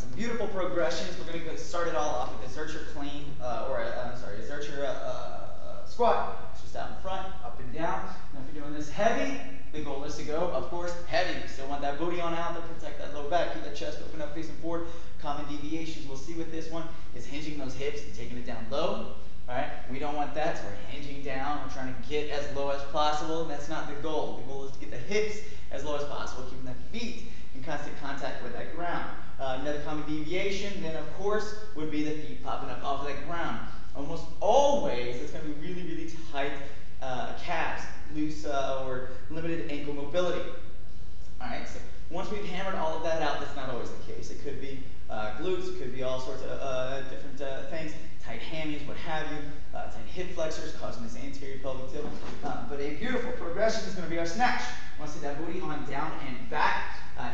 some beautiful progressions. We're going to start it all off with a Zercher clean, a Zercher squat. Just out in front, up and down. Now if you're doing this heavy, the goal is to go, of course, heavy. You still want that booty on out there, protect that lower back, keep that chest open up, facing forward. Common deviations we'll see with this one is hinging those hips and taking it down low. All right, we don't want that, so we're hinging down. We're trying to get as low as possible, and that's not the goal. The goal is to get the hips as low as possible, keeping the feet in constant contact with that ground. Another common deviation, then of course, would be the feet popping up off of that ground. Almost always, it's going to be really, really tight calves, loose or limited ankle mobility. All right, so once we've hammered all of that out, that's not always the case. It could be glutes, it could be all sorts of different things, tight hammies, what have you, tight hip flexors causing this anterior pelvic tilt. But a beautiful progression is going to be our snatch. Want to see that booty on down and back.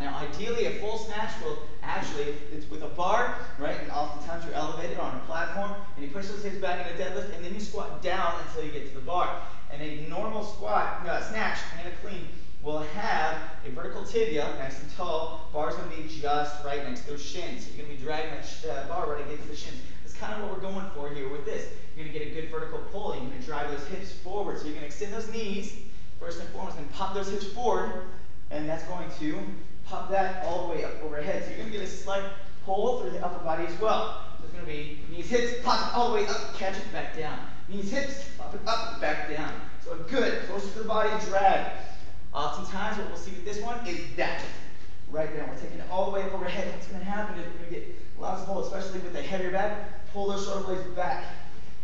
Now, ideally, a full snatch will actually, it's with a bar, right? And oftentimes you're elevated on a platform, and you push those hips back in a deadlift, and then you squat down until you get to the bar. And a normal squat, snatch, and a clean will have a vertical tibia, nice and tall. Bar's going to be just right next to those shins. So you're going to be dragging that bar right against the shins. That's kind of what we're going for here with this. You're going to get a good vertical pull. You're going to drive those hips forward. So you're going to extend those knees, first and foremost, and pop those hips forward. And that's going to pop that all the way up overhead. So you're going to get a slight pull through the upper body as well. So it's going to be knees, hips, pop it all the way up, catch it back down. Knees, hips, pop it up, back down. So a good, closer to the body drag. Oftentimes, what we'll see with this one is that. Right there. We're taking it all the way up overhead. What's going to happen is we're going to get lots of pull, especially with the heavier back. Pull those shoulder blades back.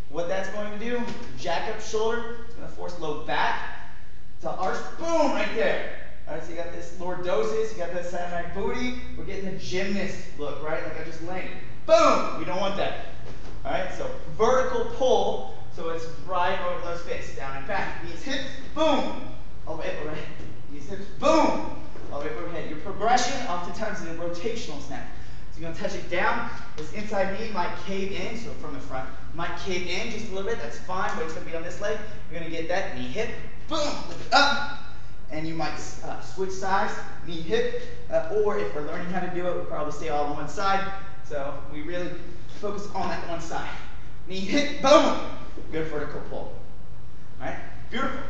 What that's going to do, jack up shoulder. It's going to force low back to arch. Boom, right there. All right, so you got this lordosis, you got that side booty. We're getting the gymnast look, right? Like I just landed. Boom! We don't want that. All right, so vertical pull, so it's right over those fists, down and back. Knees, hips, boom! All the way up overhead. Knees, hips, boom! All the way up overhead. Your progression oftentimes is a rotational snatch. So you're going to touch it down. This inside knee might cave in, so from the front, might cave in just a little bit. That's fine, but it's going to be on this leg. You're going to get that knee, hip, boom! Lift it up. And you might switch sides, knee, hip, or if we're learning how to do it, we'll probably stay all on one side. So we really focus on that one side. Knee, hip, boom! Good vertical pull. All right, beautiful.